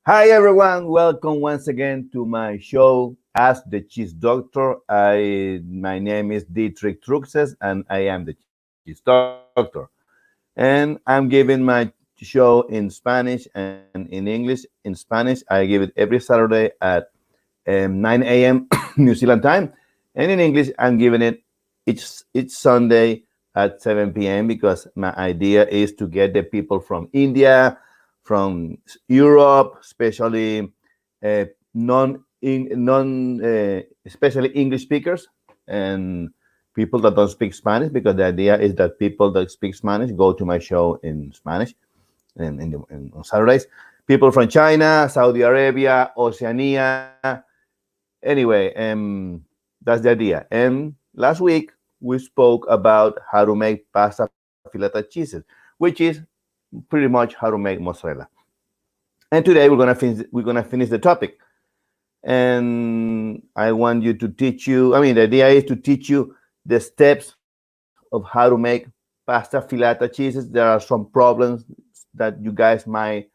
Hi everyone, welcome once again to my show, Ask the Cheese Doctor. My name is Dietrich Truxes, and I am the Cheese Doctor. And I'm giving my show in Spanish and in English. In Spanish, I give it every Saturday at 9 a.m. New Zealand time, and in English, I'm giving it each Sunday at 7 p.m. because my idea is to get the people from India, from Europe, especially especially English speakers and people that don't speak Spanish, because the idea is that people that speak Spanish go to my show in Spanish on Saturdays. People from China, Saudi Arabia, Oceania. Anyway, that's the idea. And last week we spoke about how to make pasta filata cheeses, which is pretty much how to make mozzarella. And today we're gonna finish the topic. And I want you to teach you. I mean, the idea is to teach you the steps of how to make pasta filata cheeses. There are some problems that you guys might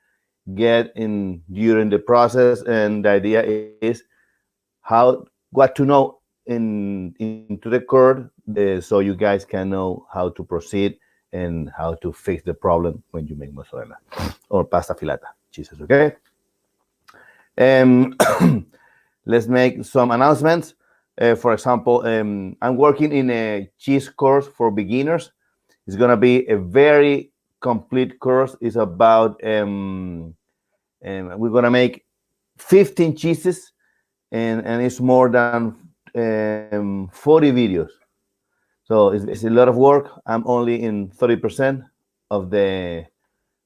get in during the process, and the idea is how what to know into the code, so you guys can know how to proceed and how to fix the problem when you make mozzarella or pasta filata cheeses. Okay. Um, let's make some announcements. For example, I'm working in a cheese course for beginners. It's gonna be a very complete course. It's about we're gonna make 15 cheeses, and it's more than 40 videos. So it's a lot of work. I'm only in 30% of the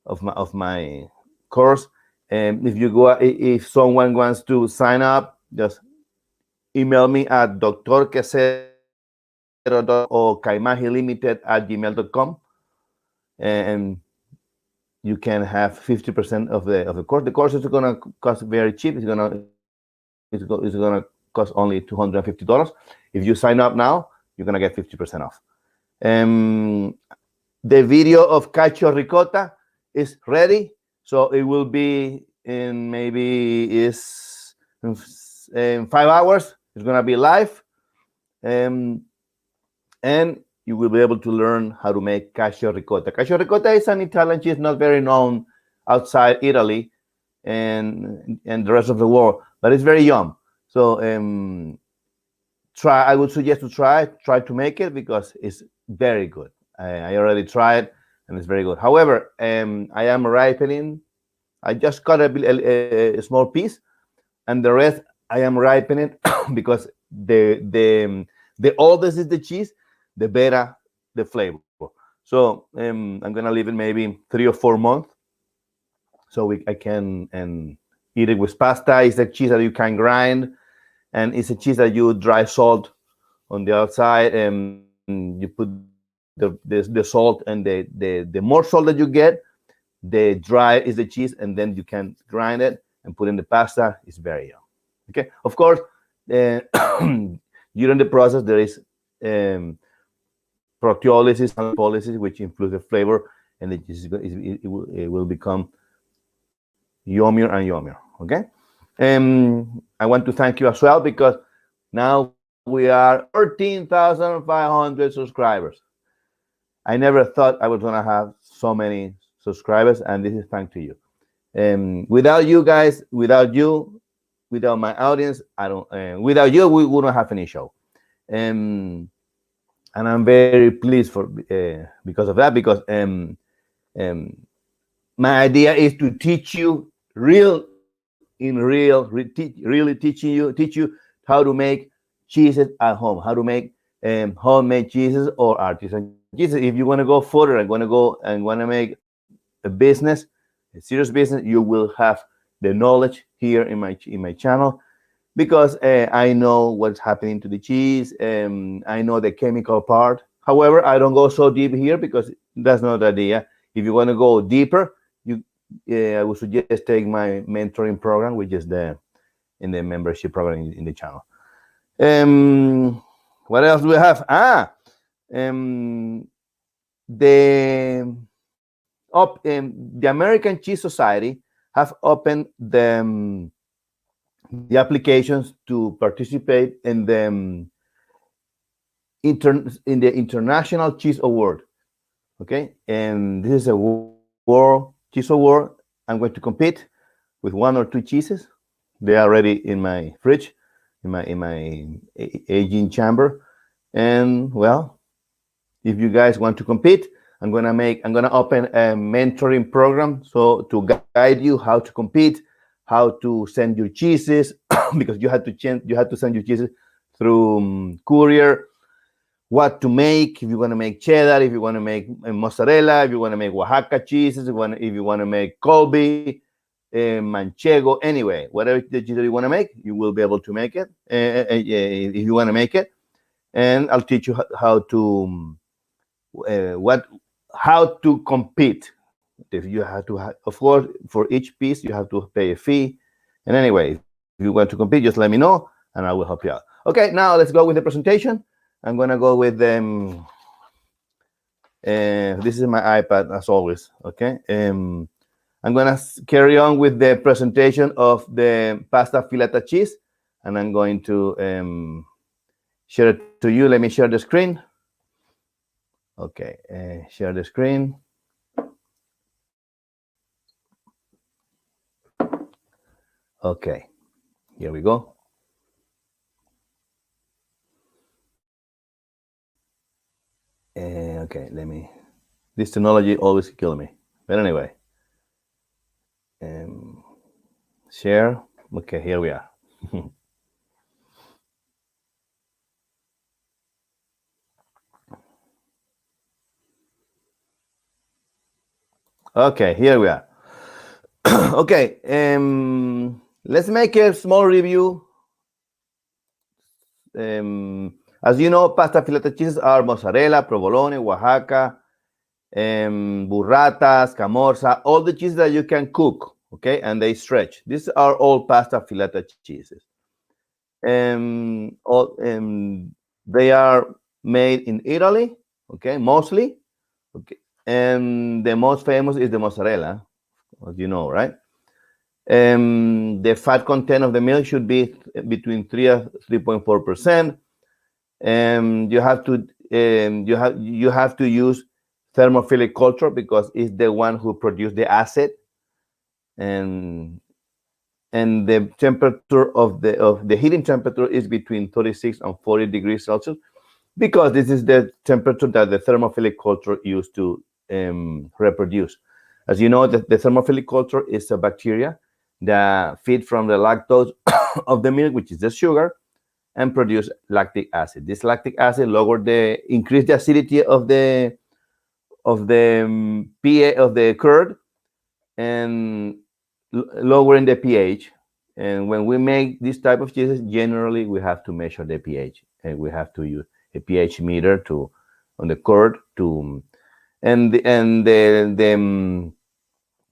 of my course. And if someone wants to sign up, just email me at drquesero.com or caimagilimited@gmail.com, and you can have 50% of the course. The course is gonna cost very cheap. It's gonna cost only $250. If you sign up now, you're gonna get 50% off. Um, the video of cacio ricotta is ready, so it will be in maybe is in 5 hours. It's gonna be live, um, and you will be able to learn how to make cacio ricotta. Cacio ricotta is an Italian cheese not very known outside Italy and the rest of the world, but it's very yum. So I would suggest to try to make it because it's very good. I already tried and it's very good. However, I am ripening. I just cut a small piece, and the rest I am ripening because the older is the cheese, the better the flavor. So I'm gonna leave it maybe 3 or 4 months, so I can eat it with pasta. It's a cheese that you can grind, and it's a cheese that you dry salt on the outside, and you put the salt, and the more salt that you get, the dry is the cheese, and then you can grind it and put in the pasta. It's very yum. Okay, of course, uh, during the process there is proteolysis and lipolysis, which improves the flavor, and it will become yummier and yummier. Okay. I want to thank you as well, because now we are 13,500 subscribers. I never thought I was gonna have so many subscribers, and this is thanks to you. Without you guys, without my audience, I don't. Without you, we wouldn't have any show. And I'm very pleased because of that. Because my idea is to teach you really teach you how to make cheeses at home, how to make homemade cheeses or artisan cheeses. If you want to go further and want to make a business, a serious business, you will have the knowledge here in my channel, because I know what's happening to the cheese. I know the chemical part. However, I don't go so deep here because that's not the idea. If you want to go deeper, I would suggest take my mentoring program, which is in the membership program in the channel. What else do we have? The American Cheese Society have opened the applications to participate in the International Cheese Award. Okay, and this is a World Cheese Award. I'm going to compete with 1 or 2 cheeses. They are already in my fridge, in my aging chamber. And well, if you guys want to compete, I'm gonna open a mentoring program so to guide you how to compete, how to send your cheeses, because you had to send your cheeses through courier, what to make, if you want to make cheddar, if you want to make mozzarella, if you want to make Oaxaca cheeses, if you want to make Colby, manchego, anyway, whatever the cheese that you want to make, you will be able to make it if you want to make it. And I'll teach you how to how to compete. If you have to, of course, for each piece you have to pay a fee. And anyway, if you want to compete, just let me know, and I will help you out. Okay, now let's go with the presentation. I'm gonna go with this is my iPad as always. Okay, I'm gonna carry on with the presentation of the pasta filata cheese, and I'm going to share it to you. Let me share the screen. Okay, share the screen. Okay, here we go. Okay, this technology always kills me. But anyway, share. Okay, here we are. Okay, here we are. Okay, let's make a small review. As you know, pasta filata cheeses are mozzarella, provolone, Oaxaca, burratas, camorza, all the cheeses that you can cook, okay, and they stretch. These are all pasta filata cheeses. They are made in Italy, okay, mostly, okay, and the most famous is the mozzarella, as you know, right? The fat content of the milk should be between 3 and 3.4%. You have to use thermophilic culture because it's the one who produces the acid, and the temperature of the heating temperature is between 36 and 40 degrees Celsius, because this is the temperature that the thermophilic culture used to reproduce. As you know, the thermophilic culture is a bacteria that feed from the lactose of the milk, which is the sugar, and produce lactic acid. This lactic acid increase the acidity of the pH of the curd, and lowering the pH. And when we make this type of cheeses, generally we have to measure the pH, and we have to use a pH meter on the curd and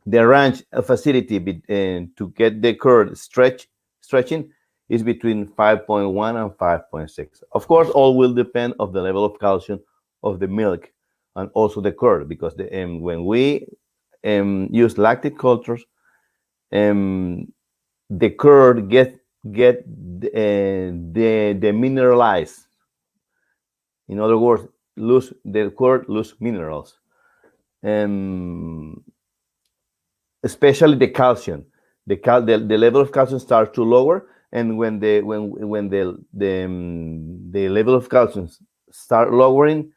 the range of acidity to get the curd stretching is between 5.1 and 5.6. Of course, all will depend on the level of calcium of the milk and also the curd, because when we use lactic cultures, the curd get demineralized. In other words, the curd lose minerals, especially the calcium. The level of calcium starts to lower, and when the level of calcium start lowering,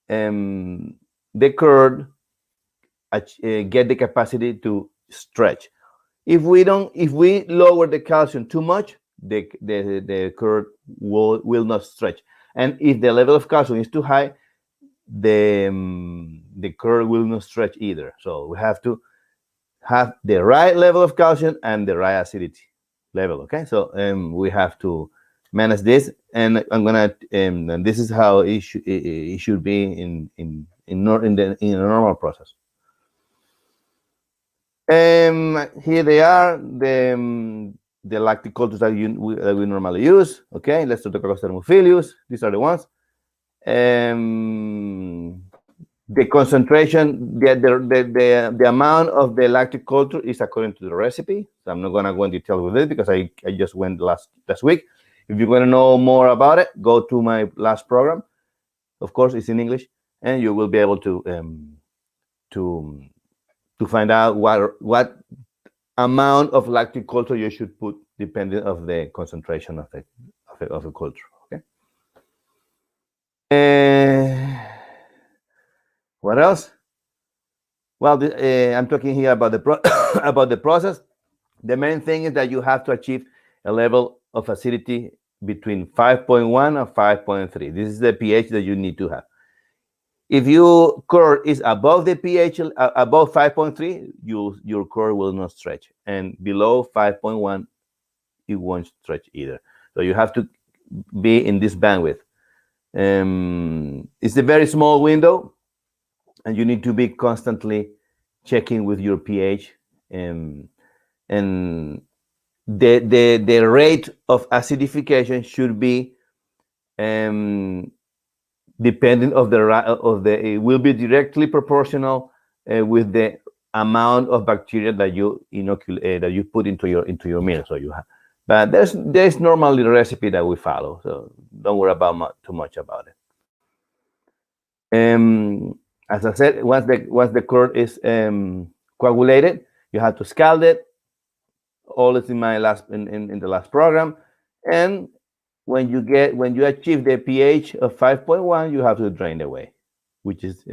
the curd get the capacity to stretch. If we lower the calcium too much, the curd will not stretch. And if the level of calcium is too high, the curd will not stretch either. So we have to have the right level of calcium and the right acidity level. Okay, so we have to manage this, and I'm gonna and this is how it should be in a normal process. Here they are, the lactic cultures that we normally use. Okay, let's do the Coccus thermophilus. These are the ones. The concentration, the amount of the lactic culture is according to the recipe. So I'm not gonna go in detail with it because I just went last week. If you want to know more about it, go to my last program. Of course, it's in English, and you will be able to find out what amount of lactic culture you should put depending of the concentration of the culture. Okay. What else? Well, I'm talking here about about the process. The main thing is that you have to achieve a level of acidity between 5.1 and 5.3. This is the pH that you need to have. If your curd is above the pH, above 5.3, your curd will not stretch. And below 5.1, it won't stretch either. So you have to be in this bandwidth. It's a very small window, and you need to be constantly checking with your pH. And the rate of acidification should be depending of the it will be directly proportional with the amount of bacteria that you inoculate that you put into your meal. So you have, but there's normally a recipe that we follow, so don't worry about too much about it. As I said, once the curd is coagulated, you have to scald it. All is in my in the last program, and when you achieve the pH of 5.1, you have to drain away, which is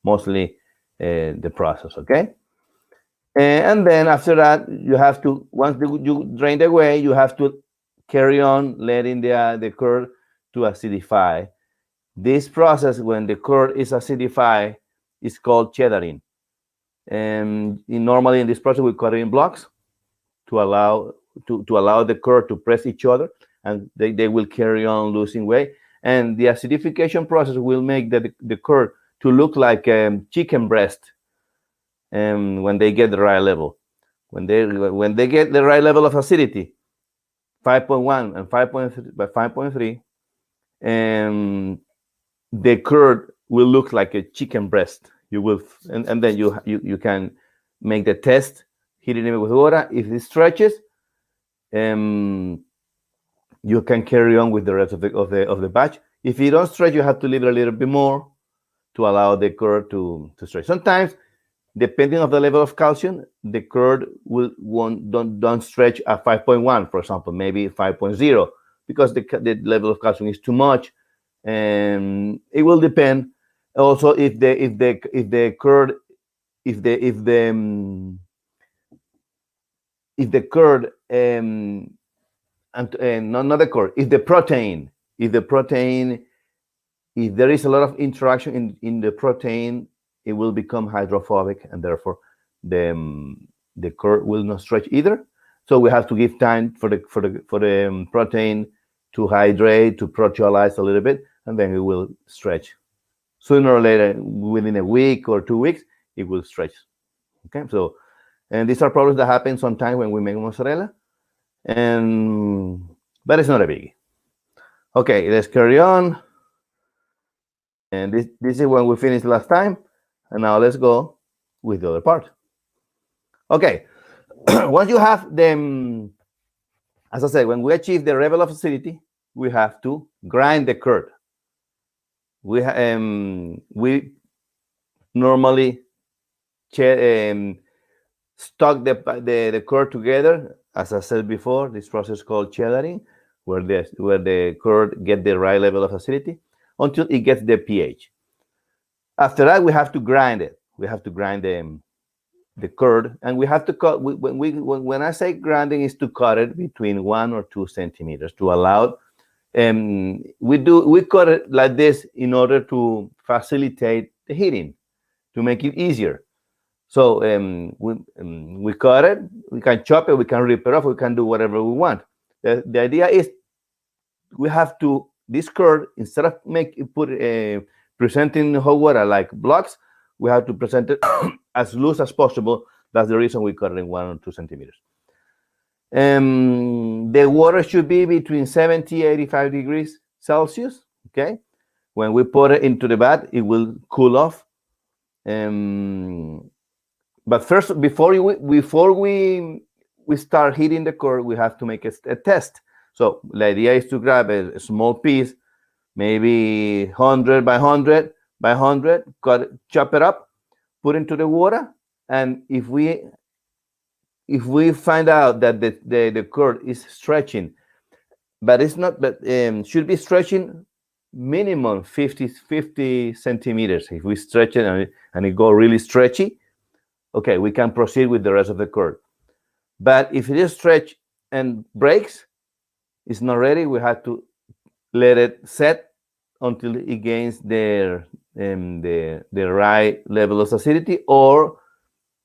mostly the process. Okay, and then after that, you have to you drain away, you have to carry on letting the curd to acidify. This process, when the curd is acidified, is called cheddaring. And normally in this process, we cut it in blocks to allow the curd to press each other, and they will carry on losing weight. And the acidification process will make the curd to look like chicken breast when they get the right level. When they get the right level of acidity, 5.1 and 5.3, the curd will look like a chicken breast. You will, and then you can make the test, heating it with water. If it stretches, you can carry on with the rest of the batch. If you don't stretch, you have to leave it a little bit more to allow the curd to stretch. Sometimes, depending on the level of calcium, the curd don't stretch at 5.1, for example, maybe 5.0, because the level of calcium is too much. And it will depend also if the curd and not the curd, if there is a lot of interaction in the protein, it will become hydrophobic, and therefore the curd will not stretch either. So we have to give time for the protein to hydrate, to proteolyze a little bit, and then it will stretch. Sooner or later, within a week or 2 weeks, it will stretch. Okay, so, and these are problems that happen sometimes when we make mozzarella, but it's not a biggie. Okay, let's carry on. And this is when we finished last time, and now let's go with the other part. Okay, once you have them, as I said, when we achieve the level of acidity, we have to grind the curd. We normally stock the curd together. As I said before, this process is called cheddaring, where the curd get the right level of acidity until it gets the pH. After that, we have to grind it. We have to grind the curd, and we have to cut. When I say grinding, is to cut it between 1 or 2 centimeters to allow. We cut it like this in order to facilitate the heating, to make it easier. So we cut it. We can chop it. We can rip it off. We can do whatever we want. The idea is we have to this curd, instead of presenting hot water like blocks, we have to present it as loose as possible. That's the reason we cut it in 1 or 2 centimeters. The water should be between 70 and 85 degrees Celsius. Okay, When we put it into the vat, it will cool off. But first, before we start heating the curd, we have to make a test. So the idea is to grab a small piece, maybe 100 by 100 by 100, chop it up, put into the water, and if we find out that the curd is stretching, but it's not, but should be stretching minimum 50 centimeters. If we stretch it and it go really stretchy, okay, we can proceed with the rest of the curd. But if it is stretched and breaks, it's not ready. We have to let it set until it gains the right level of acidity, or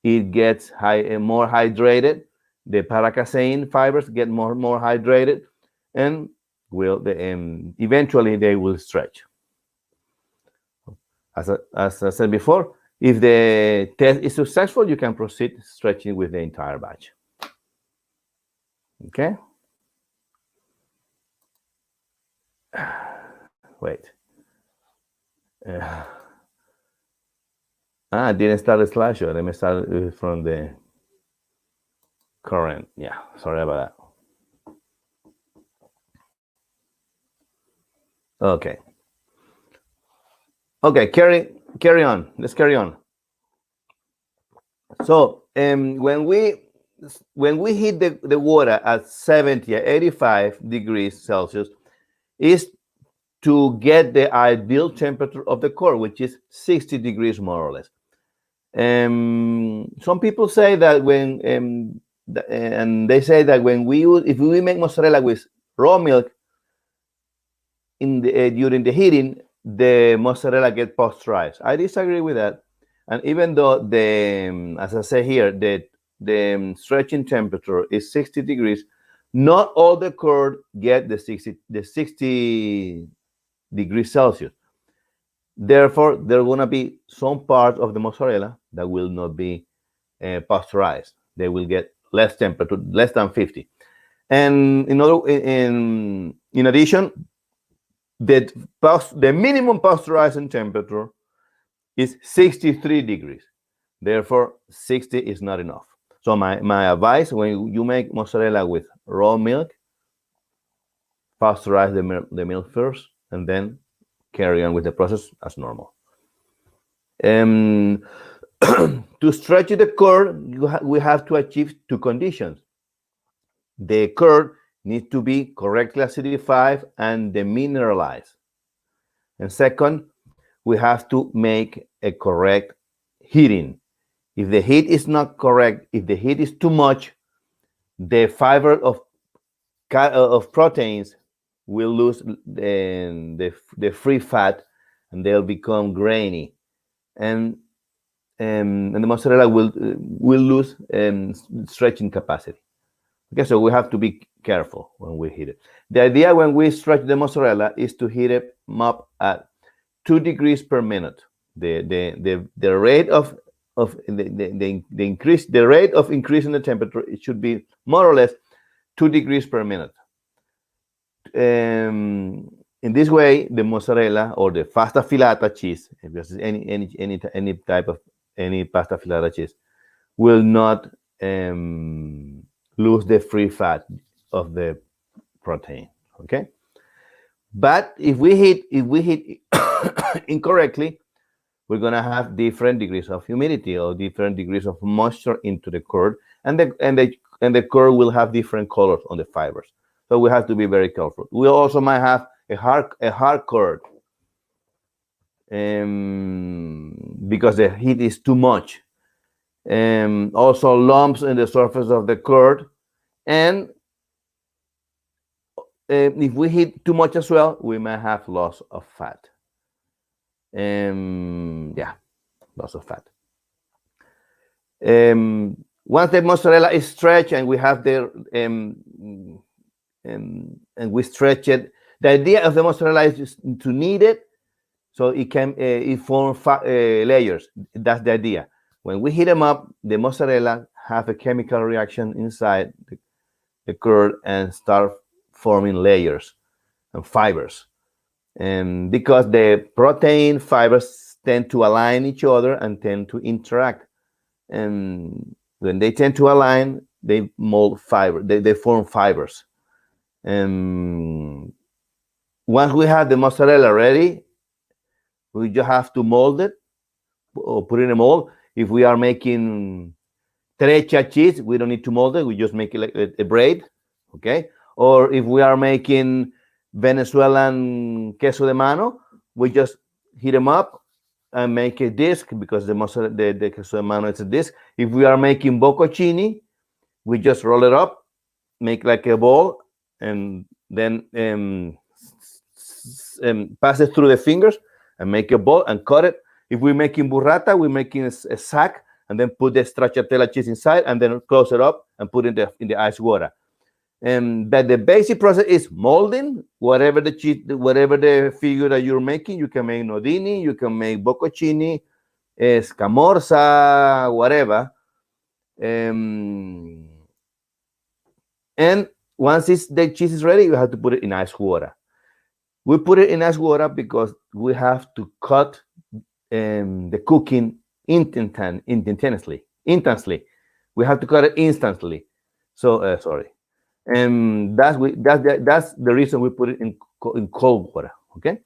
it gets more hydrated. The paracasein fibers get more hydrated, and eventually they will stretch. As I said before, if the test is successful, you can proceed stretching with the entire batch. Okay. Wait. I didn't start the slideshow. Let me start from the current. Yeah, sorry about that. Okay. Okay, carry on. Let's carry on. So when we heat the water at 70 or 85 degrees Celsius, is to get the ideal temperature of the core, which is 60 degrees more or less. Some people say that and they say that if we make mozzarella with raw milk during the heating, the mozzarella gets pasteurized. I disagree with that. And even though as I say here, the stretching temperature is 60 degrees, not all the curd get the 60 degrees Celsius. Therefore, there are going to be some parts of the mozzarella that will not be pasteurized. They will get less temperature, less than 50. And in addition, the minimum pasteurizing temperature is 63 degrees. Therefore, 60 is not enough. So my advice, when you make mozzarella with raw milk, pasteurize the milk first, and then carry on with the process as normal. To stretch the curd, we have to achieve two conditions. The curd needs to be correctly acidified and demineralized. And second, we have to make a correct heating. If the heat is not correct, if the heat is too much, the fiber of proteins will lose the free fat, and they'll become grainy, and the mozzarella will lose stretching capacity. Okay, so we have to be careful when we heat it. The idea when we stretch the mozzarella is to heat it up at 2 degrees per minute. The rate of the rate of increase in the temperature, it should be more or less 2 degrees per minute. In this way, the mozzarella or the pasta filata cheese, if there's any type of pasta filata cheese, will not lose the free fat of the protein. Okay, but if we heat incorrectly, we're gonna have different degrees of humidity or different degrees of moisture into the curd, and the curd will have different colors on the fibers. So we have to be very careful. We also might have a hard curd because the heat is too much. Also lumps in the surface of the curd, and if we heat too much as well, we may have loss of fat. Yeah, loss of fat. Once the mozzarella is stretched and we have and we stretch it, the idea of the mozzarella is just to knead it so it can form layers. That's the idea. When we heat them up, the mozzarella have a chemical reaction inside the curd and start forming layers and fibers. because the protein fibers tend to align each other and tend to interact. And when they tend to align, they mold fiber. They form fibers. And once we have the mozzarella ready, we just have to mold it or put it in a mold. If we are making trecha cheese, we don't need to mold it. We just make it like a braid, okay? Or if we are making Venezuelan queso de mano, we just heat them up and make a disc, because the mozzarella, the queso de mano is a disc. If we are making bocconcini, we just roll it up, make like a ball, and then pass it through the fingers and make a ball and cut it. If we're making burrata, we're making a sack and then put the stracciatella cheese inside and then close it up and put it in the ice water. But the basic process is molding whatever the cheese, whatever the figure that you're making. You can make nodini, you can make bocconcini, scamorza, whatever. And once the cheese is ready, you have to put it in ice water. We put it in ice water because we have to cut the cooking intensely. We have to cut it instantly. So sorry. That's the reason we put it in cold water. Okay.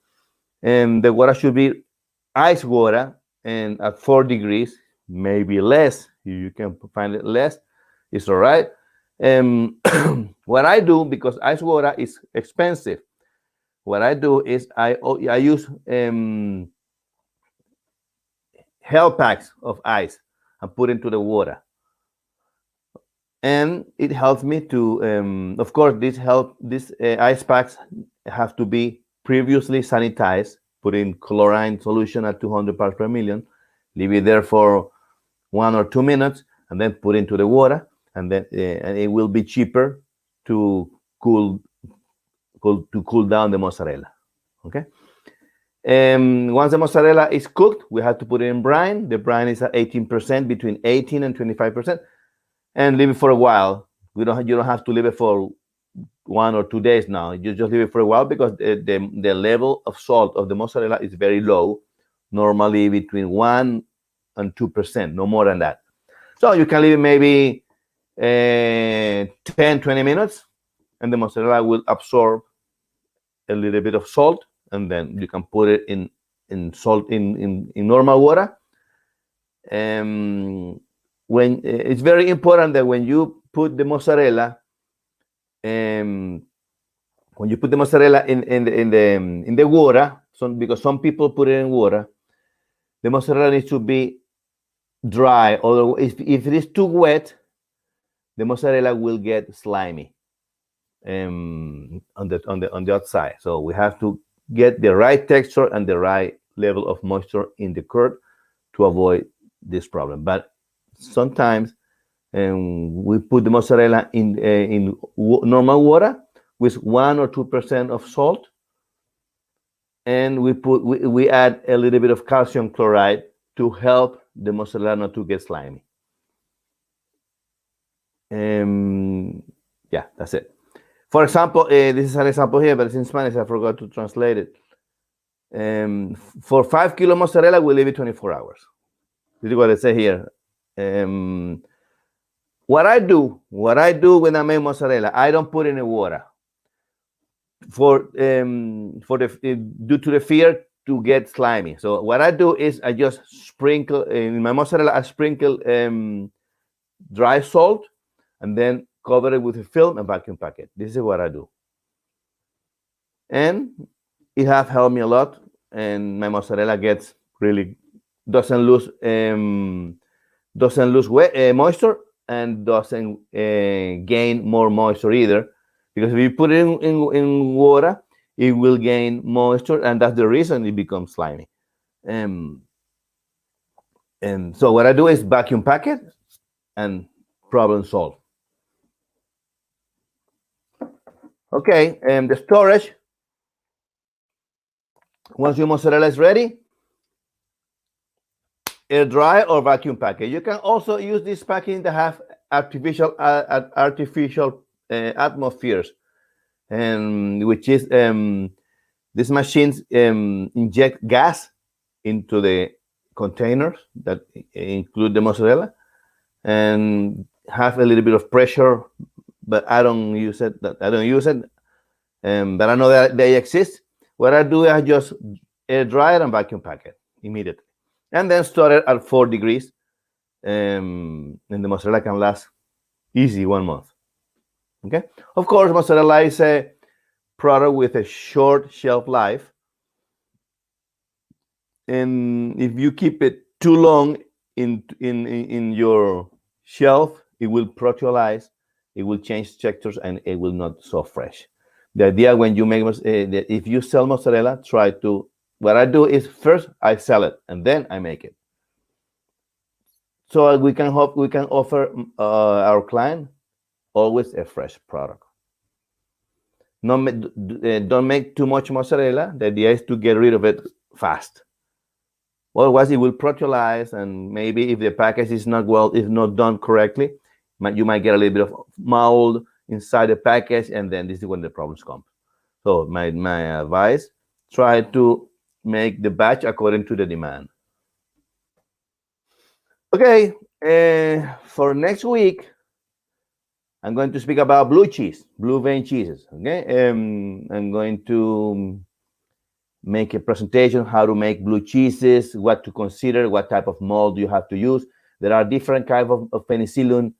And the water should be ice water, and at 4 degrees, maybe less. You can find it less. It's all right. What I do, because ice water is expensive, what I do is I use hell packs of ice and put into the water, and it helps me to. Of course, these ice packs have to be previously sanitized. Put in chlorine solution at 200 parts per million. Leave it there for 1 or 2 minutes, and then put into the water. And then and it will be cheaper to cool down the mozzarella. Okay. Once the mozzarella is cooked, we have to put it in brine. The brine is at 18%, between 18 and 25%, and leave it for a while. You don't have to leave it for 1 or 2 days now. You just leave it for a while, because the level of salt of the mozzarella is very low, normally between 1 and 2%, no more than that. So you can leave it maybe 10-20 minutes, and the mozzarella will absorb a little bit of salt, and then you can put it in normal water. When it's very important that when you put the mozzarella, in the water, because some people put it in water, the mozzarella needs to be dry. Although if it is too wet, the mozzarella will get slimy on the outside. So we have to get the right texture and the right level of moisture in the curd to avoid this problem. But sometimes we put the mozzarella in normal water with 1 or 2% of salt, and we add a little bit of calcium chloride to help the mozzarella not to get slimy. Yeah, that's it. For example, this is an example here, but it's in Spanish. I forgot to translate it. For 5 kilo mozzarella, we leave it 24 hours. This is what I say here. What I do when I make mozzarella, I don't put it in the water due to the fear to get slimy. So what I do is I just sprinkle in my mozzarella. I sprinkle dry salt and then cover it with a film and vacuum pack it. This is what I do, and it has helped me a lot. And my mozzarella doesn't lose moisture, and doesn't gain more moisture either, because if you put it in water, it will gain moisture, and that's the reason it becomes slimy. And so what I do is vacuum pack it, and problem solved. Okay, the storage. Once your mozzarella is ready, air dry or vacuum pack it. You can also use this packing that have artificial atmospheres, which is These machines inject gas into the containers that include the mozzarella and have a little bit of pressure, but I don't use it. But I know that they exist. What I do is I just air dry it and vacuum pack it immediately, and then store it at 4 degrees, and the mozzarella can last easy 1 month. Okay. Of course, mozzarella is a product with a short shelf life, and if you keep it too long in your shelf, it will proteolize, it will change textures, and it will not so fresh. The idea when you make if you sell mozzarella, try to, what I do is first I sell it and then I make it, so we can offer our client always a fresh product. Don't make too much mozzarella. The idea is to get rid of it fast. Otherwise, it will proteolize, and maybe if the package is not done correctly, you might get a little bit of mold inside the package, and then this is when the problems come. So my advice: try to make the batch according to the demand. Okay, for next week, I'm going to speak about blue cheese, blue vein cheeses. Okay, I'm going to make a presentation how to make blue cheeses, what to consider, what type of mold you have to use. There are different kinds of penicillin,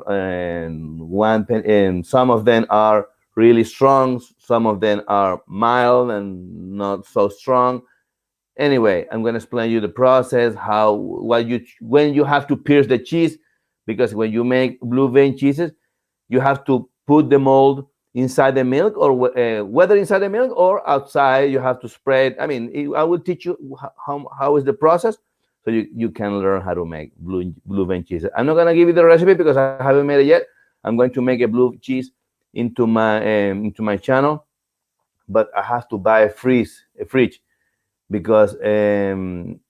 and some of them are really strong, some of them are mild and not so strong. Anyway, I'm going to explain you the process, when you have to pierce the cheese, because when you make blue vein cheeses, you have to put the mold inside the milk, or whether inside the milk or outside. You have to spread. I mean, I will teach you how is the process, so you can learn how to make blue vein cheese. I'm not gonna give you the recipe because I haven't made it yet. I'm going to make a blue cheese into my channel, but I have to buy a fridge, because when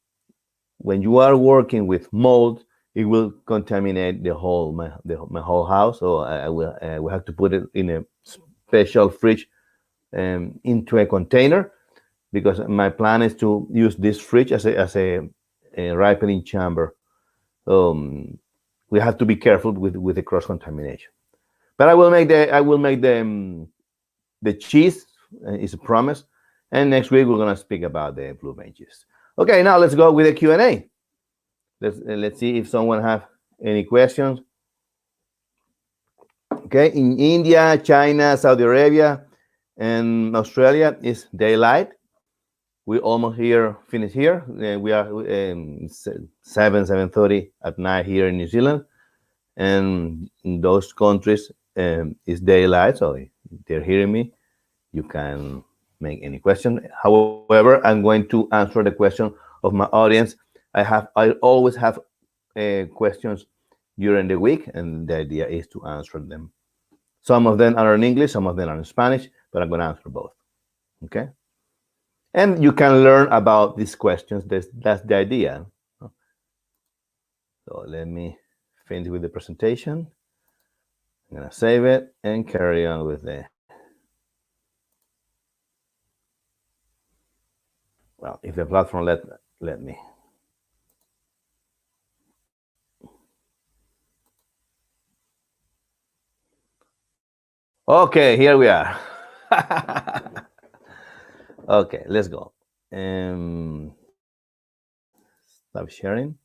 you are working with mold, it will contaminate my whole house. So I will have to put it in a special fridge, into a container, because my plan is to use this fridge as a ripening chamber. We have to be careful with the cross contamination. But I will make the cheese, is a promise. And next week we're gonna speak about the blue vein cheese. Okay, now let's go with the Q&A. Let's see if someone have any questions. Okay, in India, China, Saudi Arabia, and Australia is daylight. We almost finished here. We are 7:30 at night here in New Zealand, and in those countries it's daylight. So if they're hearing me, you can make any question. However, I'm going to answer the question of my audience. I always have questions during the week, and the idea is to answer them. Some of them are in English, some of them are in Spanish, but I'm going to answer both. Okay? And you can learn about these questions. That's the idea. So let me finish with the presentation. I'm going to save it and carry on with the... Well, if the platform let me. Okay, here we are. Okay, let's go. Stop sharing.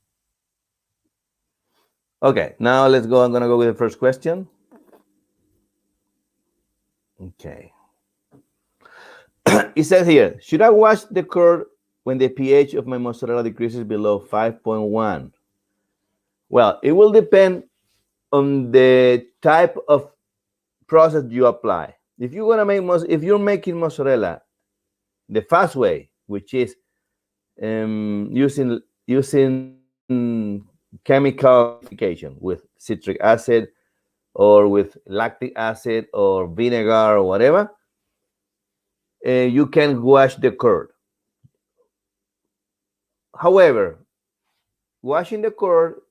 Okay, now let's go. I'm going to go with the first question. Okay. It says here, should I wash the curd when the pH of my mozzarella decreases below 5.1? Well, it will depend on the type of process you apply. If you're making mozzarella the fast way, which is using chemical modification with citric acid or with lactic acid or vinegar or whatever, you can wash the curd. However, washing the curd,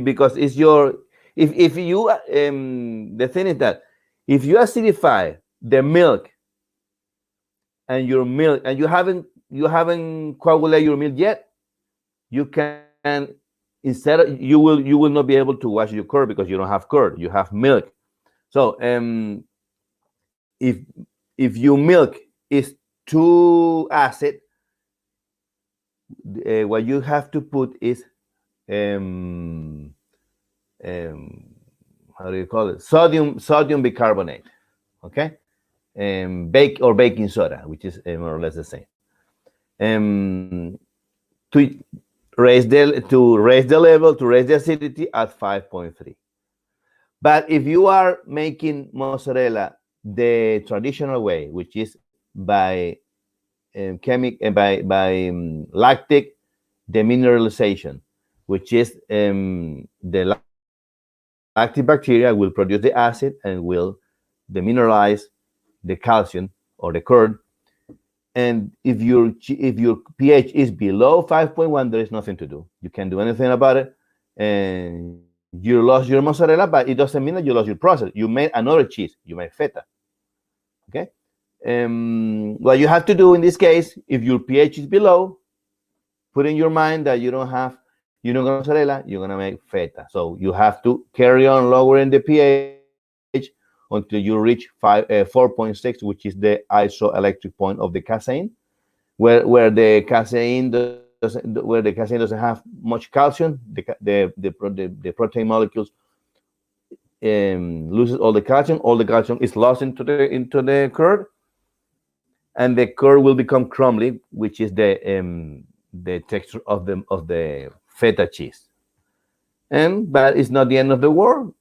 because it's your, if you the thing is that If you acidify the milk and you haven't coagulated your milk yet, you can you will not be able to wash your curd because you don't have curd, you have milk. So if your milk is too acid, what you have to put is um, um, how do you call it, sodium bicarbonate, okay, baking soda, which is more or less the same, um, to raise the level, to raise the acidity at 5.3. But if you are making mozzarella the traditional way, which is by lactic demineralization, which is the lactic bacteria will produce the acid and will demineralize the calcium or the curd. And if your pH is below 5.1, there is nothing to do. You can't do anything about it. And you lost your mozzarella, but it doesn't mean that you lost your process. You made another cheese. You made feta. Okay. What you have to do in this case, if your pH is below, put in your mind that you're not gonna mozzarella, you're gonna make feta. So you have to carry on lowering the pH until you reach 4.6, which is the isoelectric point of the casein, where the casein doesn't have much calcium. The protein molecules loses all the calcium. All the calcium is lost into the curd, and the curd will become crumbly, which is the texture of the feta cheese. But it's not the end of the world.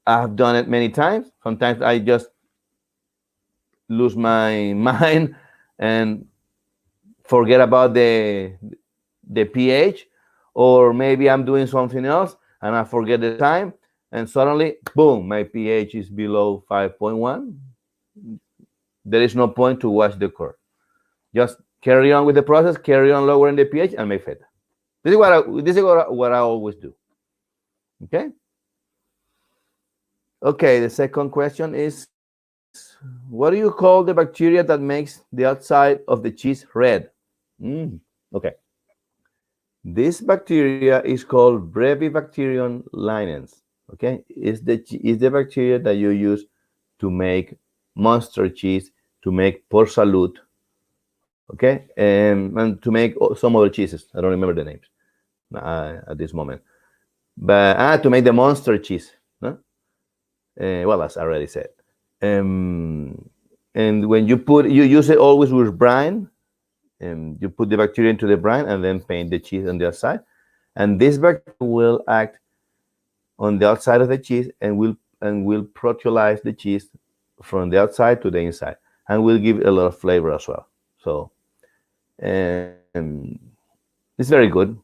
I have done it many times. Sometimes I just lose my mind and forget about the pH, or maybe I'm doing something else and I forget the time, and suddenly, boom, my pH is below 5.1. There is no point to wash the curd. Just carry on with the process, carry on lowering the pH, and make feta. This is what I always do. Okay. Okay. The second question is, what do you call the bacteria that makes the outside of the cheese red? Okay. This bacteria is called Brevibacterium linens. Okay, is the bacteria that you use to make monster cheese, to make port salut, okay, and to make some other cheeses. I don't remember the names at this moment, but to make the monster cheese. No? Well, as I already said. And when you use it always with brine. You put the bacteria into the brine and then paint the cheese on the outside. And this bacteria will act on the outside of the cheese and will proteolyze the cheese from the outside to the inside, and will give a lot of flavor as well. So it's very good.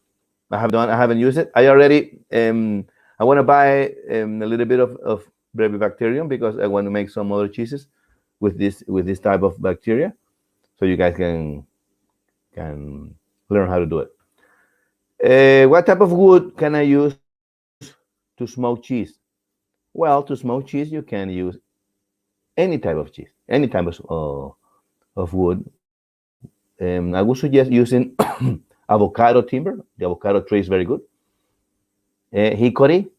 I haven't used it. I want to buy a little bit of Brevibacterium because I want to make some other cheeses with this type of bacteria, so you guys can learn how to do it. What type of wood can I use to smoke cheese? Well, to smoke cheese, you can use any type of cheese, any type of wood. I would suggest using avocado timber. The avocado tree is very good. Hickory.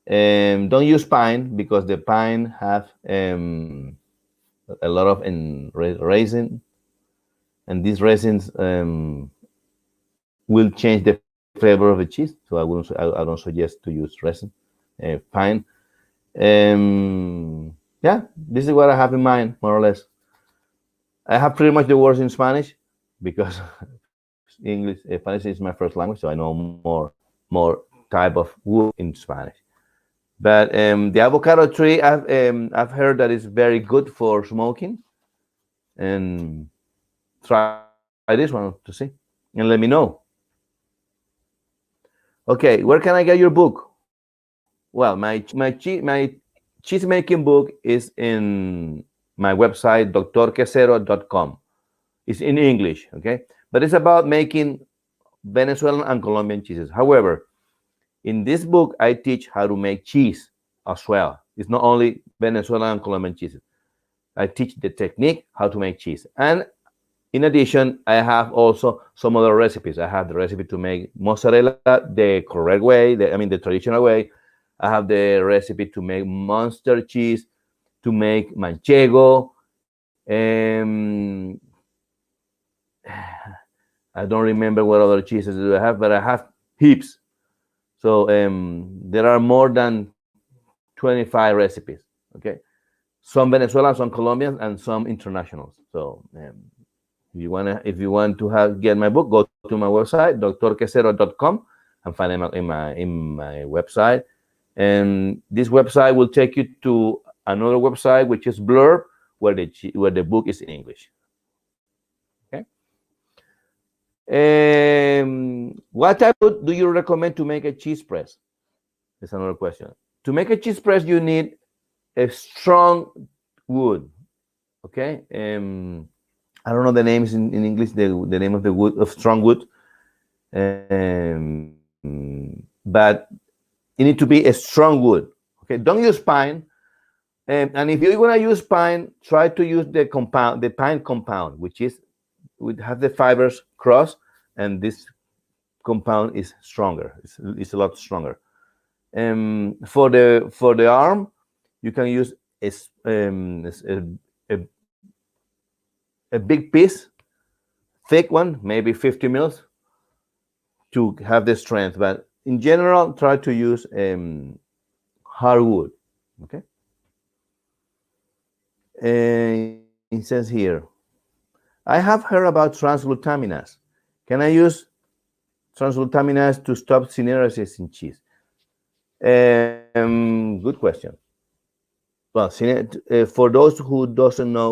Don't use pine because the pine have a lot of resin, and these resins will change the flavor of the cheese. So I don't suggest to use resin, pine. Yeah, this is what I have in mind, more or less. I have pretty much the words in Spanish because Spanish is my first language, so I know more type of wood in Spanish. But the avocado tree, I've heard that it's very good for smoking, and try this one to see, and let me know. Okay, where can I get your book? Well, my cheese making book is in my website, drquesero.com. It's in English, okay, but it's about making Venezuelan and Colombian cheeses. However, in this book, I teach how to make cheese as well. It's not only Venezuelan and Colombian cheeses. I teach the technique how to make cheese. And in addition, I have also some other recipes. I have the recipe to make mozzarella the correct way, the traditional way. I have the recipe to make monster cheese, to make manchego. I don't remember what other cheeses do I have, but I have heaps. So there are more than 25 recipes. Okay, some Venezuelan, some Colombian, and some internationals. So if you want to get my book, go to my website, drquesero.com, and find it in my website. And this website will take you to another website, which is Blurb, where the book is in English. Okay. What type of do you recommend to make a cheese press? That's another question. To make a cheese press, you need a strong wood. Okay. I don't know the names in English, the name of the wood, of strong wood. But it need to be a strong wood. Okay. Don't use pine. And if you're gonna use pine, try to use the pine compound, which is would have the fibers cross, and this compound is stronger. It's a lot stronger. For the arm, you can use a big piece, thick one, maybe 50 mils, to have the strength. But in general, try to use hardwood. Okay. It says here, I have heard about transglutaminase. Can I use transglutaminase to stop syneresis in cheese? Good question. Well, for those who don't know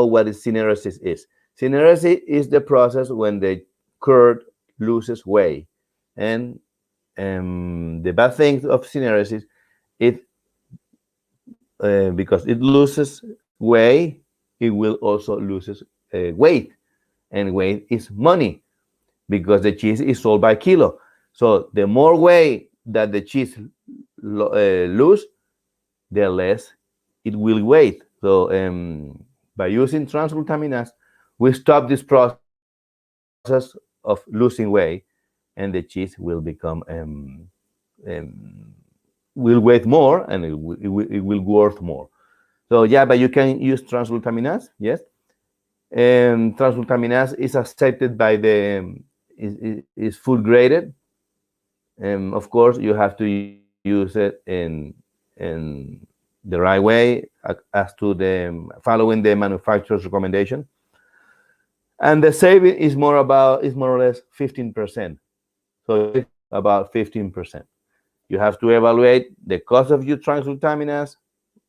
what syneresis is. Syneresis is the process when the curd loses weight, and the bad thing of syneresis, because it loses weight, it will also loses weight, and weight is money because the cheese is sold by kilo. So the more weight that the cheese lose, the less it will weight. So by using transglutaminase, we stop this process of losing weight, and the cheese will become will weight more, and it will worth more. So yeah, but you can use transglutaminase, yes. Transglutaminase is accepted by is food graded. Of course, you have to use it in the right way, as to the following the manufacturer's recommendation. And the saving is more or less 15%. So about 15%. You have to evaluate the cost of your transglutaminase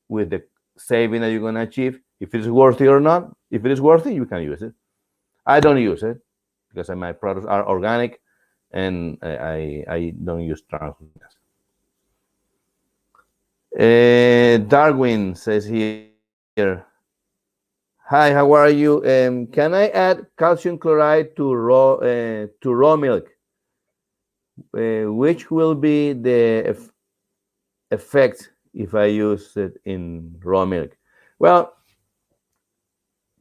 with the saving that you're going to achieve. If it's worth it or not. If it is worth it, you can use it. I don't use it because my products are organic, and I don't use transglutaminase. Darwin says here, hi, how are you? Can I add calcium chloride to raw milk? Which will be the effect if I use it in raw milk? Well,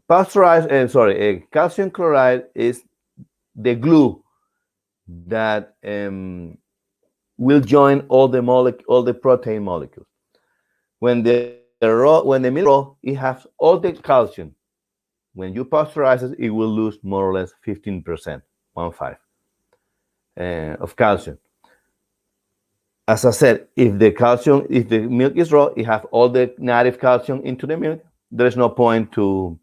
calcium chloride is the glue that will join all the protein molecules. When the milk is raw, it has all the calcium. When you pasteurize it, it will lose more or less 15%, 1/5, of calcium. As I said, if the milk is raw, it has all the native calcium into the milk. There is no point to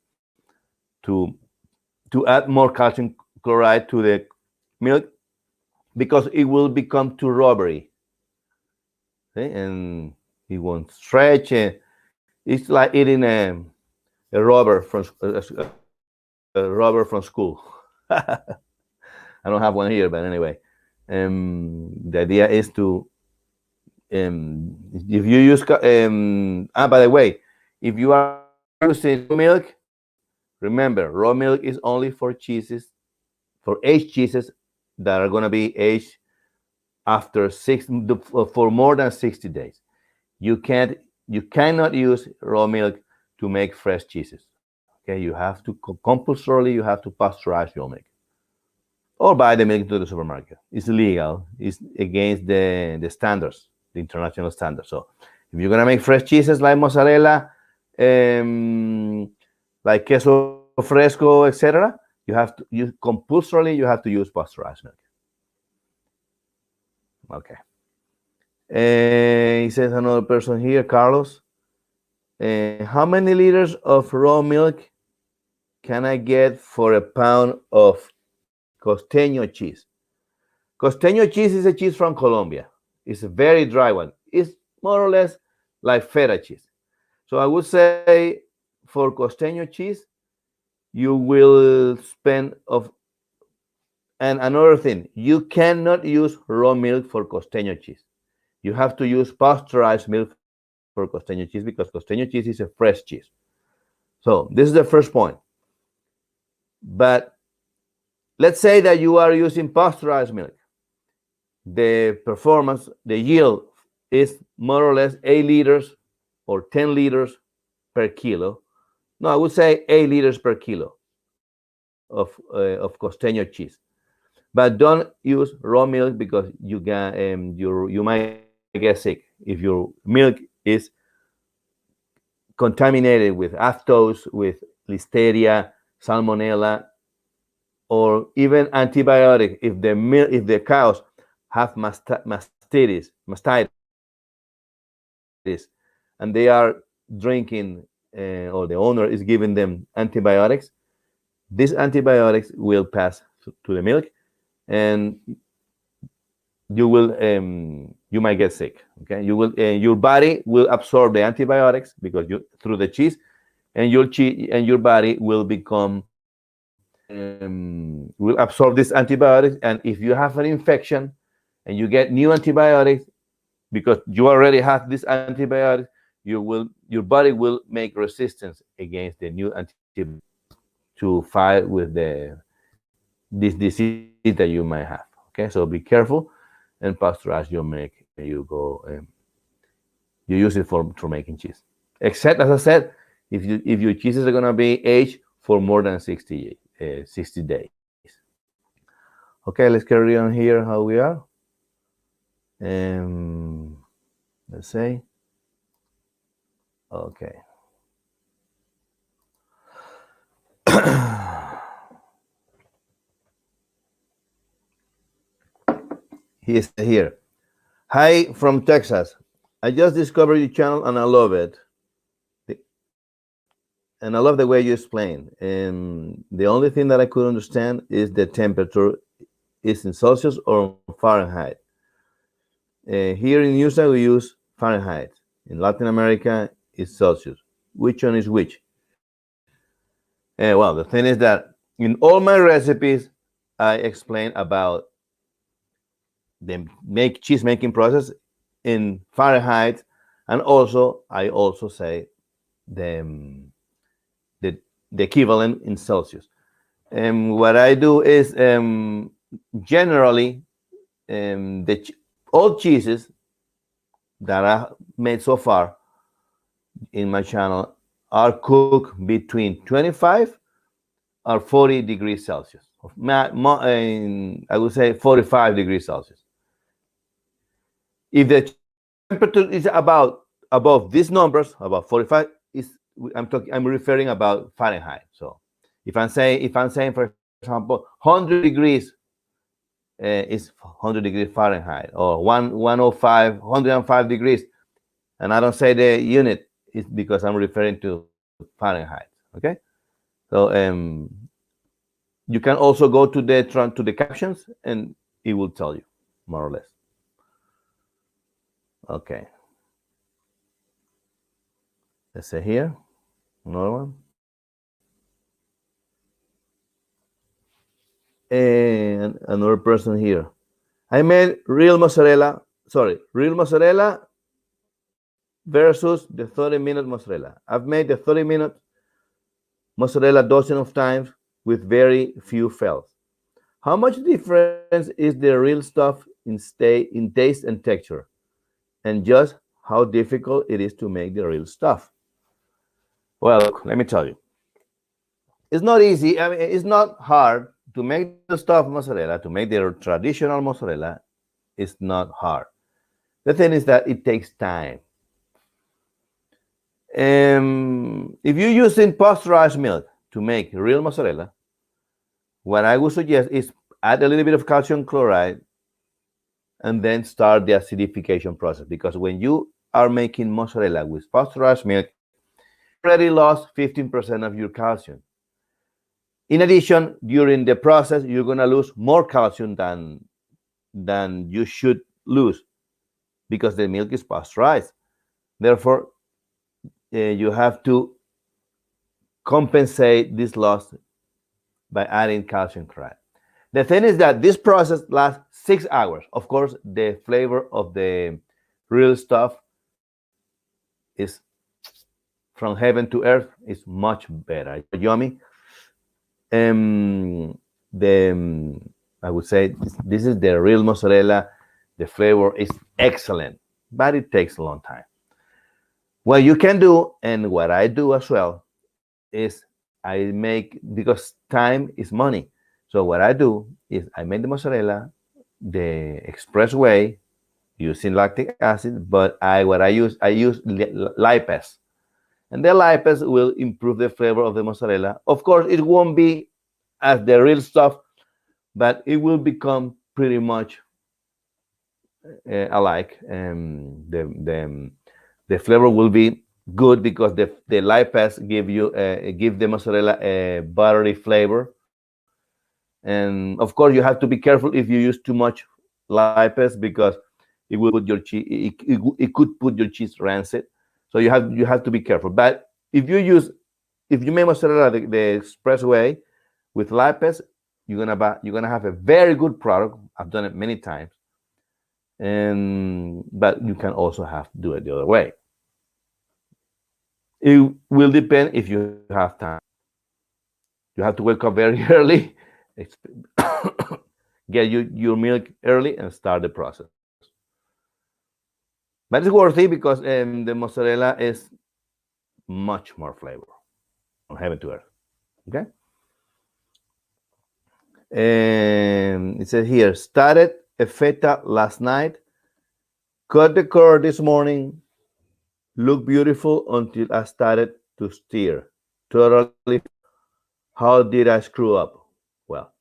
add more calcium chloride to the milk, because it will become too rubbery, okay? And it won't stretch. It's like eating a rubber from school. I don't have one here, but anyway, the idea is to if you use by the way, if you are using milk, remember, raw milk is only for aged cheeses that are going to be aged for more than 60 days. You can't you cannot use raw milk to make fresh cheeses. Okay, you have to compulsorily you have to pasteurize your milk or buy the milk to the supermarket. It's illegal. It's against the standards, the international standards. So if you're gonna make fresh cheeses like mozzarella, like queso fresco, etc., you have to use compulsorily. You have to use pasteurized milk. Okay. He says another person here, Carlos. How many liters of raw milk can I get for a pound of costeño cheese? Costeño cheese is a cheese from Colombia. It's a very dry one. It's more or less like feta cheese. So I would say for costeño cheese, you will spend of. And another thing, you cannot use raw milk for costeño cheese. You have to use pasteurized milk for costeño cheese because costeño cheese is a fresh cheese. So this is the first point. But let's say that you are using pasteurized milk. The performance, the yield is more or less 8 liters or 10 liters per kilo. No, I would say 8 liters per kilo of costeño cheese. But don't use raw milk because you might get sick if your milk is contaminated with aphthous, with listeria, salmonella, or even antibiotic. If the cows have mastitis, and they are drinking, or the owner is giving them antibiotics, these antibiotics will pass to the milk, and you might get sick. Okay, your body will absorb the antibiotics because you through the cheese, and your body will become will absorb these antibiotics. And if you have an infection and you get new antibiotics because you already have this antibiotics, your body will make resistance against the new antibiotics to fight with this disease that you might have. Okay, so be careful and pasteurize your milk. You use it for making cheese. Except, as I said, if your cheeses are gonna be aged for more than 60 days. Okay, let's carry on here. How we are? Let's say. Okay. He is here. Hi from Texas. I just discovered your channel and I love it. And I love the way you explain. And the only thing that I could understand is the temperature is in Celsius or Fahrenheit. Here in USA we use Fahrenheit. In Latin America it's Celsius. Which one is which? Well, the thing is that in all my recipes I explain about the cheese making process in Fahrenheit, and also I also say the equivalent in Celsius. And what I do is generally all cheeses that I made so far in my channel are cooked between 25 or 40 degrees Celsius. I would say 45 degrees Celsius. If the temperature is above these numbers, about 45, I'm referring about Fahrenheit. So if I'm saying, for example, 100 degrees is 100 degrees Fahrenheit, or 105 degrees, and I don't say the unit, it's because I'm referring to Fahrenheit. Okay, so you can also go to the captions, and it will tell you more or less. Okay, let's say here another one. And another person here. I made real mozzarella versus the 30-minute mozzarella. I've made the 30-minute mozzarella dozens of times with very few fails. How much difference is the real stuff in taste and texture? And just how difficult it is to make the real stuff. Well, look, let me tell you. It's not easy. I mean, it's not hard to make the real stuff mozzarella, to make the traditional mozzarella. It's not hard. The thing is that it takes time. If you're using pasteurized milk to make real mozzarella, what I would suggest is add a little bit of calcium chloride and then start the acidification process. Because when you are making mozzarella with pasteurized milk, you already lost 15% of your calcium. In addition, during the process, you're going to lose more calcium than you should lose because the milk is pasteurized. Therefore, you have to compensate this loss by adding calcium chloride. The thing is that this process lasts 6 hours. Of course, the flavor of the real stuff is from heaven to earth. Is much better, yummy. I would say this is the real mozzarella. The flavor is excellent, but it takes a long time. What you can do, and what I do as well, is I make, because time is money. So what I do is I make the mozzarella the express way using lactic acid, but I use lipase, and the lipase will improve the flavor of the mozzarella. Of course, it won't be as the real stuff, but it will become pretty much alike. The flavor will be good because the lipase give the mozzarella a buttery flavor. And of course, you have to be careful if you use too much lipase because it will put your cheese. It could put your cheese rancid. So you have to be careful. But if you make mozzarella the express way with lipase, you're gonna have a very good product. I've done it many times. But you can also have to do it the other way. It will depend if you have time. You have to wake up very early, get your milk early, and start the process. But it's worthy because the mozzarella is much more flavor from heaven to earth. Okay. And it says here, started a feta last night, cut the curd this morning, looked beautiful until I started to stir. Totally. How did I screw up? Well,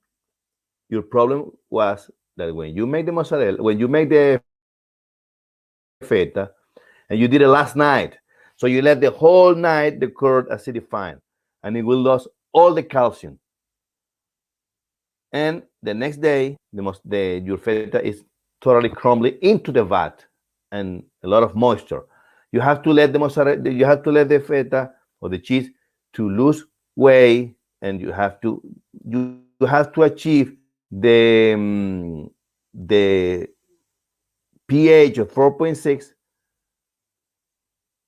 your problem was that when you make the mozzarella, when you make the feta, and you did it last night, so you let the whole night the curd acidify, and it will lose all the calcium. And the next day, your feta is totally crumbly into the vat and a lot of moisture. You have to let the mozzarella, you have to let the feta or the cheese to lose weight, and you have to achieve the pH of 4.6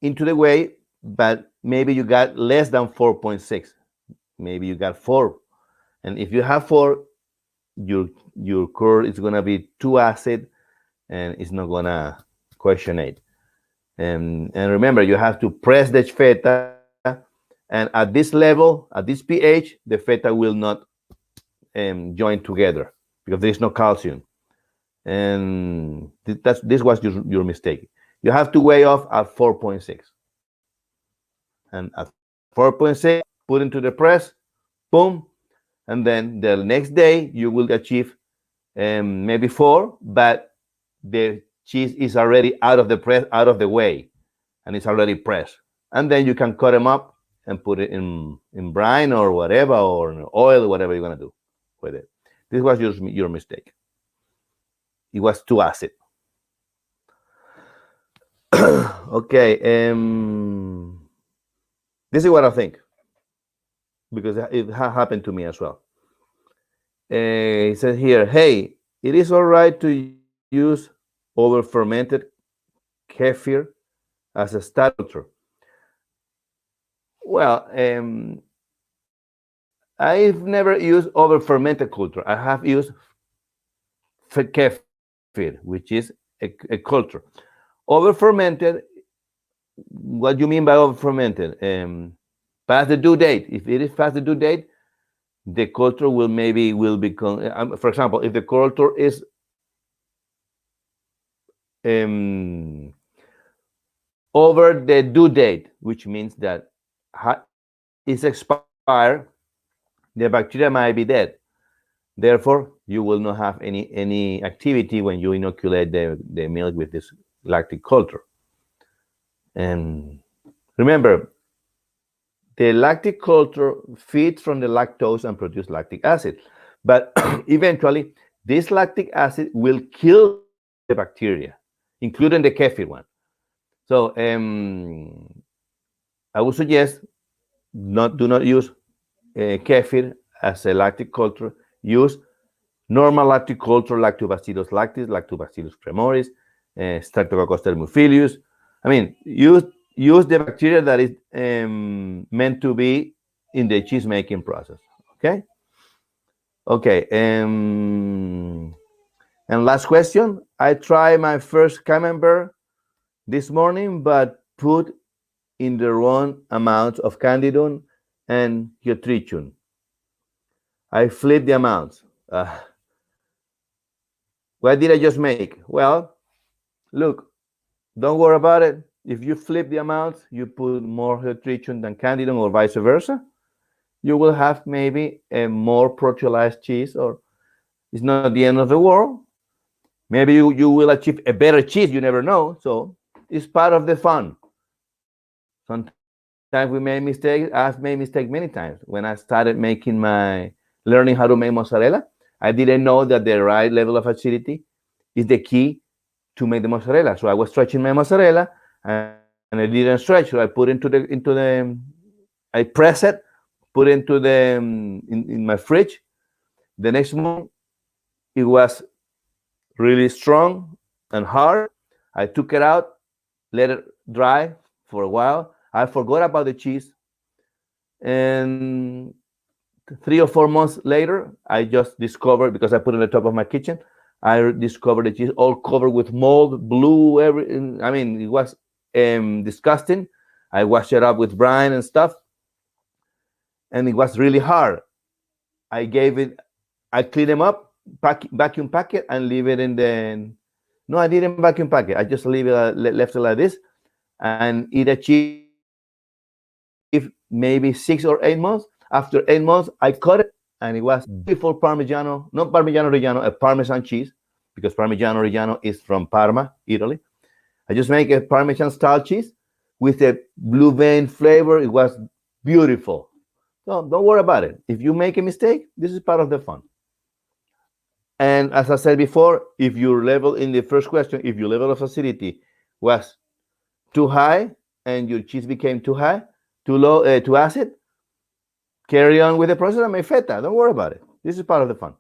into the whey, but maybe you got less than 4.6. Maybe you got 4. And if you have 4, your curd is gonna be too acid and it's not gonna questionate. And remember, you have to press the feta, and at this level, at this pH, the feta will not join together because there is no calcium. And this was your mistake. You have to weigh off at 4.6. And at 4.6, put into the press, boom, and then the next day you will achieve maybe 4, but the cheese is already out of the press, out of the way, and it's already pressed. And then you can cut them up and put it in brine or whatever, or in oil, whatever you're gonna do with it. This was your mistake. It was too acid. Okay, this is what I think, because it happened to me as well. He says here, hey, it is all right to use over fermented kefir as a starter. Well, I've never used over fermented culture. I have used kefir, which is a culture. Over fermented What do you mean by over fermented? Past the due date. If it is past the due date, the culture will become. For example, if the culture is um, over the due date, which means that it's expired, the bacteria might be dead. Therefore, you will not have any activity when you inoculate the milk with this lactic culture. And remember, the lactic culture feeds from the lactose and produce lactic acid. But eventually, this lactic acid will kill the bacteria, including the kefir one. So I would suggest do not use kefir as a lactic culture. Use normal lactic culture, Lactobacillus lactis, Lactobacillus cremoris, Streptococcus thermophilus. I mean, use the bacteria that is meant to be in the cheese making process. Okay. Okay. And last question. I tried my first camembert this morning, but put in the wrong amount of candidum and Hyotrichum. I flipped the amounts. What did I just make? Well, look, don't worry about it. If you flip the amounts, you put more Hyotrichum than candidum or vice versa, you will have maybe a more proteolized cheese, or it's not the end of the world. Maybe you will achieve a better cheese, you never know. So it's part of the fun. Sometimes we make mistakes. I've made mistakes many times. When I started learning how to make mozzarella, I didn't know that the right level of acidity is the key to make the mozzarella. So I was stretching my mozzarella and it didn't stretch. So I put I press it, put it into in my fridge. The next morning, it was really strong and hard. I took it out, let it dry for a while. I forgot about the cheese. And 3 or 4 months later, I just discovered, because I put it on the top of my kitchen, I discovered the cheese all covered with mold, blue, everything. I mean, it was disgusting. I washed it up with brine and stuff, and it was really hard. I cleaned them up, vacuum pack it, and leave it in the. No, I didn't vacuum pack it. I just left it like this, and it achieved maybe 6 or 8 months. After 8 months, I cut it, and it was beautiful Parmigiano, not Parmigiano Reggiano, a Parmesan cheese, because Parmigiano Reggiano is from Parma, Italy. I just make a Parmesan style cheese with a blue vein flavor. It was beautiful. So don't worry about it. If you make a mistake, this is part of the fun. And as I said before, if your level in the first question, if your level of acidity was too high and your cheese became too high, too low, too acid, carry on with the process and make feta. Don't worry about it. This is part of the fun.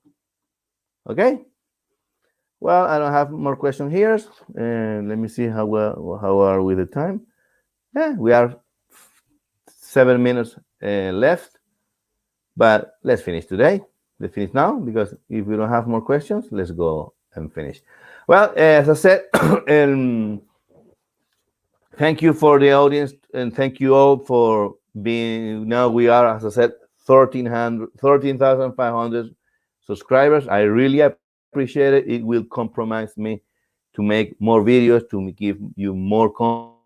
Okay? Well, I don't have more questions here. Let me see how are we with the time. Yeah, we are 7 minutes left, but let's finish today. Let's finish now, because if we don't have more questions, let's go and finish. Well, as I said, thank you for the audience, and thank you all for being. Now we are, as I said, 13,500 subscribers. I really appreciate it. It will compromise me to make more videos, to give you more content.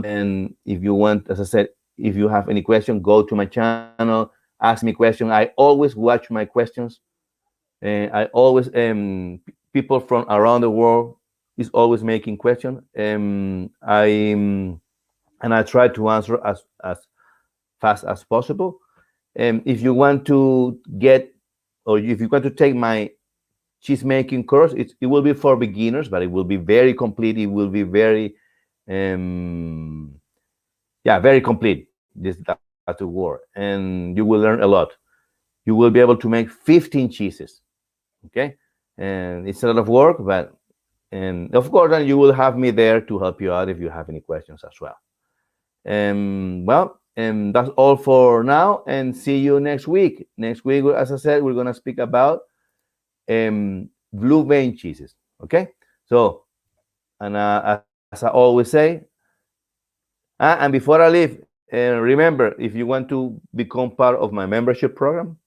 And if you want, as I said, if you have any question, go to my channel, ask me questions. I always watch my questions. I always people from around the world is always making questions. I try to answer as fast as possible. If you want to get, or if you want to take my cheese making course, it will be for beginners, but it will be very complete. It will be very very complete, this that to work, and you will learn a lot. You will be able to make 15 cheeses. Okay, and it's a lot of work, but and of course, then you will have me there to help you out if you have any questions as well. That's all for now, and see you next week. Next week, as I said, we're gonna speak about blue vein cheeses. Okay, so, and as I always say, And before I leave, remember, if you want to become part of my membership program,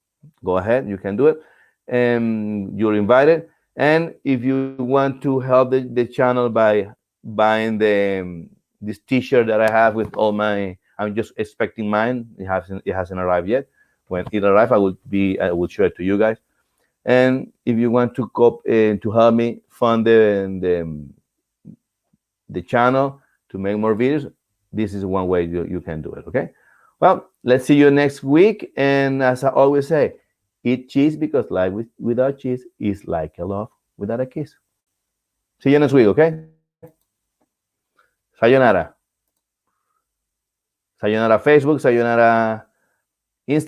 go ahead, you can do it. And you're invited. And if you want to help the channel by buying this T-shirt that I have with all my, I'm just expecting mine. It hasn't arrived yet. When it arrives, I will show it to you guys. And if you want to help me fund the channel to make more videos, this is one way you can do it. Okay. Well, let's see you next week. And as I always say, eat cheese because life without cheese is like a love without a kiss. See you next week. Okay. Sayonara. Sayonara Facebook. Sayonara Instagram.